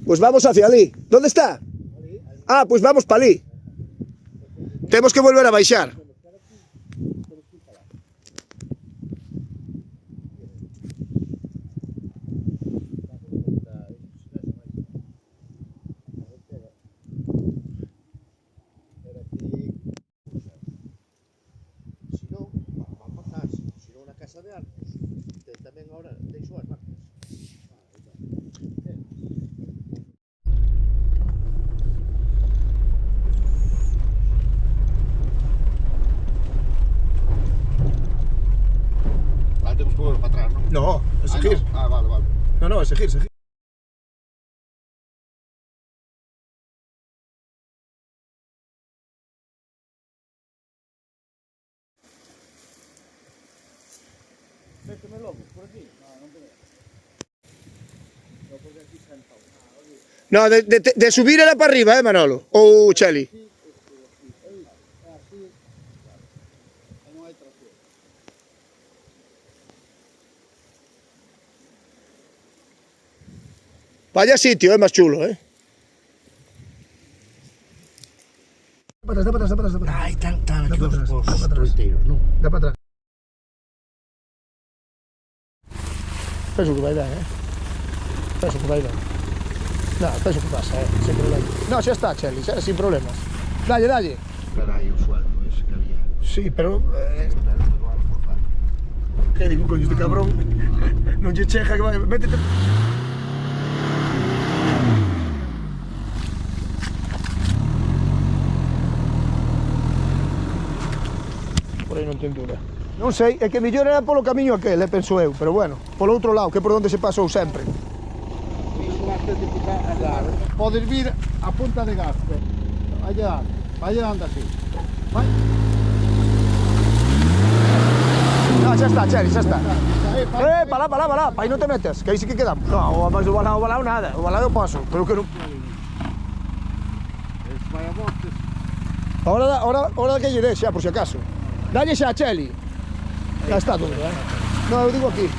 Pues vamos hacia allí. ¿Dónde está? Ah, pues vamos para allí. Tenemos que volver a baixar. De Arcos, tamén agora deixou as marcas. Vale, temos que volver para atrás, non? No, es seguir. No. Vale, vale. No, es seguir. Véteme logo, por aquí. Non te veo. No, porque aquí sentado. No, de subir era para arriba, Manolo? Ou Cheli? Así. Non hai tracción. Vaya sitio, más chulo, Da para atrás. Ai, tan aquí para atrás, os da para atrás. ponteiros, non? Da para atrás. Penso que vai ben, Penso que vai ben. No, penso que pasa, sin problema. No, xa está, Cheli, xa, sin problemas. Dalle. Pero hai o sueldo ese que había. Sí, pero... Que digo, coño, este cabrón non lle cheja que vai... Métete... Por aí non ten dura. Non sei, é que mellor era polo camiño aquel, penso eu, pero bueno, polo outro lado, que é por onde se pasou sempre. Podes vir a punta de Gaspe. Vaya anda así. Vai. No, xa está, Cheli, xa está. Para, pa aí non te metes, que aí sí que quedamos. No, mas o balao nada, o balao eu paso, pero que non... Vai a montes. Ahora que lle dé xa, por si acaso. Dalle xa, Cheli. Ya está duro, No, eu digo aquí.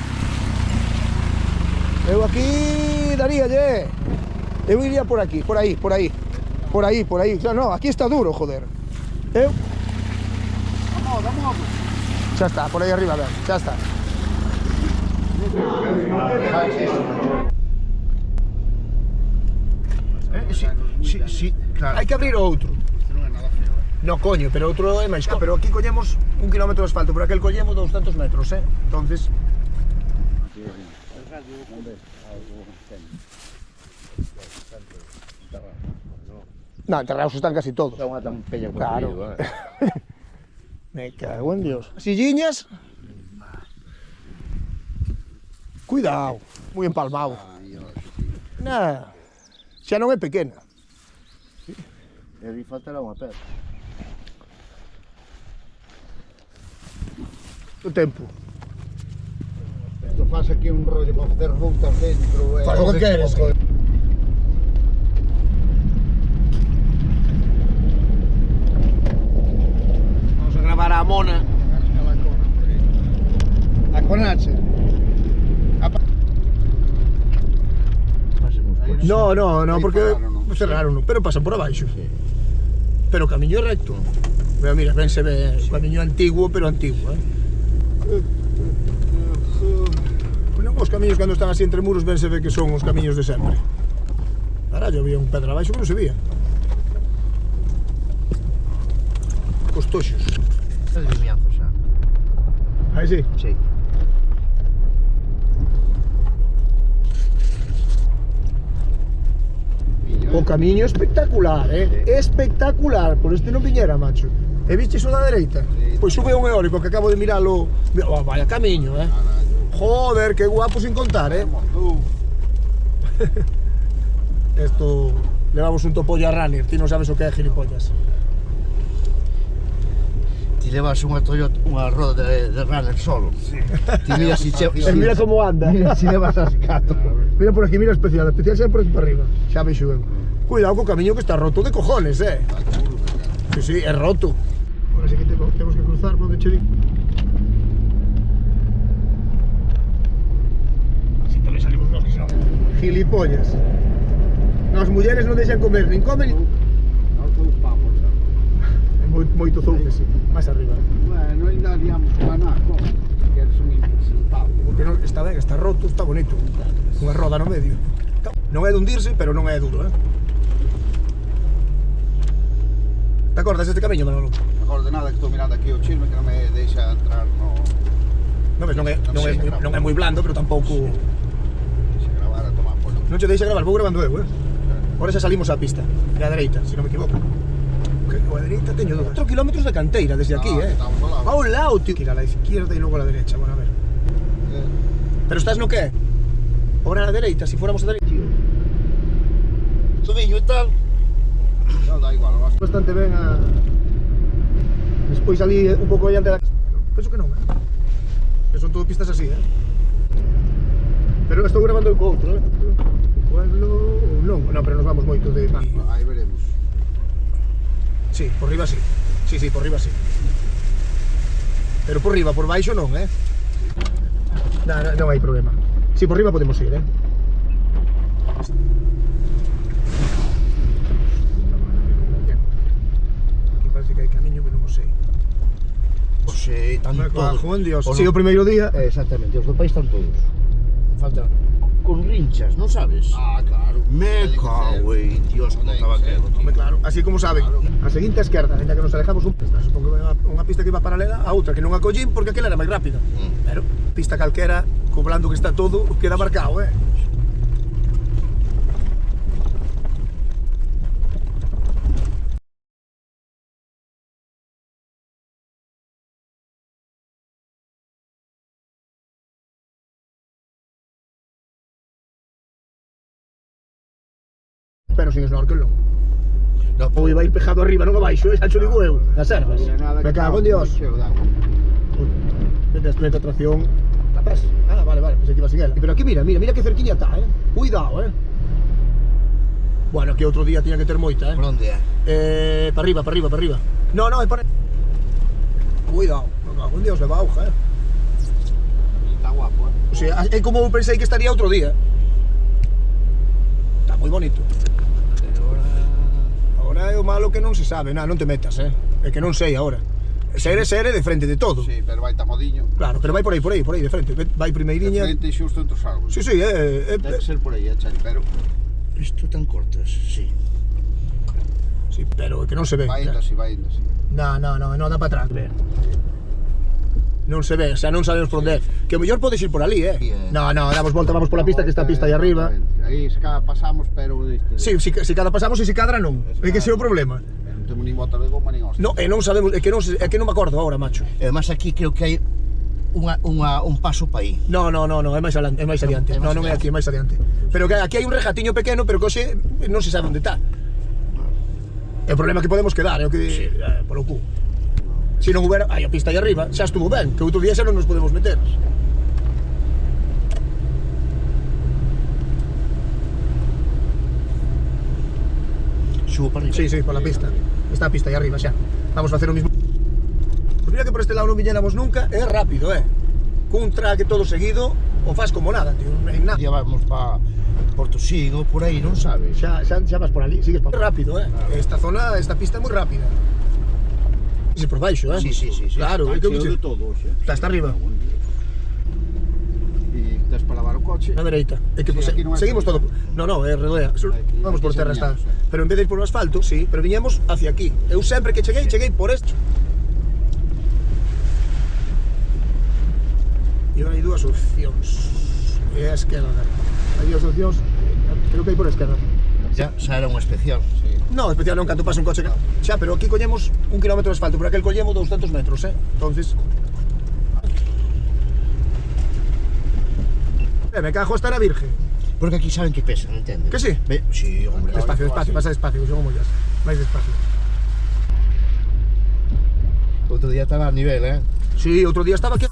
Eu aquí daríalle. Eu iría por aquí, por aí. No, aquí está duro, joder. Eu... Vamos. Xa está, por aí arriba, ben, xa está. Sí, claro. Hai que abrir outro. Non é nada feo, No, coño, pero outro é máis. Pero aquí collemos 1 kilómetro de asfalto, por aquel collemos 200 metros, Entonces... No, enterrados están casi todos. É unha tampella con Claro. frío, Me cago en Dios. Silliñas. Cuidado, moi empalmado. Nah, xa non é pequena. E ali faltará unha pedra. O tempo. Isto faz aquí un rollo para facer rutas dentro. Faz o que queres, joder. Vamos a gravar a Mona. A Conache. No, porque cerraron, pero pasan por abaixo. Pero o camiño é recto. Mira, ben se ve, o camiño antiguo, pero antiguo, Bueno, os camiños cando están así entre muros ben se ve que son os camiños de sempre. Carallo, había un pedra abaixo que non se vía. Costoxos. É de Vimianzo xa. Aí sí? Sí. O camiño espectacular, espectacular, por este non viñera, macho. E viste iso da dereita? Pois sube un eólico que acabo de miralo. Oh, vaya camiño, Joder, que guapo sin contar, Esto... Levamos un topolla runner, ti non sabes o que é, gilipollas. Ti levas unha Toyota, unha roda de runner solo. Ti mira si Mira como anda. Mira si levas as 4. Mira por aquí, mira especial xa por aquí para arriba. Xa vexo eu. Cuidado co camiño que está roto de cojones, Sí, é roto. Ahora sí que temos que cruzar por onde Cheli. Así tamén salimos nos, Gilipollas. as mulleres non deixan comer, nin comen, Ao teu papo, xa. moito zoupe, sí, máis arriba. Bueno, ainda liamos o anaco, que eres un impresentable. Porque non, está ben, está roto, está bonito. Unha roda no medio. Non é de hundirse, pero non é duro, Te acordas deste camiño, Manolo? Agora de nada que estou mirando aquí o chisme que non me deixa entrar no... Non ves, non é moi blando, pero tampouco... Se gravar a tomar por... Non che deixa gravar, vou grabando eu, Ahora xa salimos á pista, e á dereita, se non me equivoco. Que a dereita teño 4 kilómetros de canteira desde aquí, Estamos ao lado. A un lado, tío. Ir a la izquierda e logo a la derecha, bueno, a ver. Pero estás no que? Ahora a la dereita, si fuéramos a dereita. Subiño e tal. Non dá igual, vas. Bastante ben a... Despois ali un pouco adiante da... Penso que non, Que son todo pistas así, Pero estou grabando co outro, Pueblo... Non, pero nos vamos moito de... Aí veremos. Sí, por riba sí. Sí, por riba sí. Pero por riba, por baixo non, Non hai problema. Sí, por riba podemos ir, Aquí parece que hai camiño que non o sei. Oxe, están Me todos. cago en Dios. Sí, o primeiro día... Exactamente, os do país están todos. Falta con rinchas, non sabes? Claro. Me cago en Dios, como estaba aquel. Home, claro, así como saben. A seguinte a esquerda, ainda que nos alejamos un... Supongo que unha pista que iba paralela a outra, que non a collín porque aquela era máis rápida. Pero, pista calquera, co blando que está todo, queda marcado, Pero sin snorkel non. No, Ou iba a ir pejado arriba, non abaixo, xa xo digo eu. Nas ervas. Me cago en Dios. Mete a tracción. La ves? Vale, pensei que iba sin ela. Pero aquí mira que cerquiña está, Cuidado, Bueno, que outro día tiña que ter moita, por onde é? Para arriba. No, é para... Cuidado, me cago en Dios, leva auja, Está guapo, O sea, é como pensei que estaría outro día. Está moi bonito. Ahora é o malo que non se sabe, non te metas, É que non sei agora. Sere de frente de todo. Sí, pero vai tamodiño. Claro, pero vai por aí, de frente. Vai primeiriña. De frente xusto entre os árboles. Sí, Debe ser por aí, Chani, pero... Isto tan cortas, sí. Sí, pero é que non se ve. Vai indo así. Non dá para atrás, ver. Non se ve, o sea, non sabemos por onde é. Que o mellor podes ir por ali, No, damos volta, vamos pola pista, que está a pista aí arriba. Aí se cada pasamos, pero... Sí, se cada pasamos e se cadra non. É que ese é o problema. Non temos nin bota de goma, nin hostia. No, e non sabemos, é que non me acordo agora, macho. E además aquí creo que hai un paso para aí. No, é máis adiante. Non é aquí, é máis adiante. Pero que aquí hai un rejatiño pequeno, pero que hoxe non se sabe onde está. É o problema que podemos quedar, é o que... Polo cu. Se non houbera... a pista aí arriba, xa estuvo ben, que outro día xa non nos podemos meter. Subo para arriba. Sí, pola pista. Está a pista aí arriba xa. Vamos a facer o mismo. Pues mira que por este lado non viñéramos nunca, é rápido, Cun traque todo seguido, o faz como nada, tío, non hai nada. Ya vamos para Portosín ou por aí, non sabes? Xa vas por ali, sigues por... É rápido, Esta pista é moi rápida. Sí, por baixo, Sí. Claro, é que eu de todo, xa. Está hasta arriba. E tes para lavar o coche. Na dereita. É que Sí, aquí non hai seguimos todo. salida. No, é redonda. Vamos por aquí terra está. seguiñamos, Pero en vez de ir por o asfalto, sí, pero viñemos hacia aquí. Eu sempre que cheguei por esto. E agora hai dúas opcións. E a esquerda. Hai dúas opcións. Creo que hai por a esquerda. Xa era un especial. Sí. No, especial non, canto pasa un coche. Xa, pero aquí collemos 1 kilómetro de asfalto, por aquel collemos 200 metros, Entonces... me cago estar a virgen. Porque aquí saben que pesan, entendes? Que sí? Sí, hombre. Despacio, pasa despacio, que son mollas. Máis despacio. Outro día estaba a nivel, Sí, outro día estaba aquí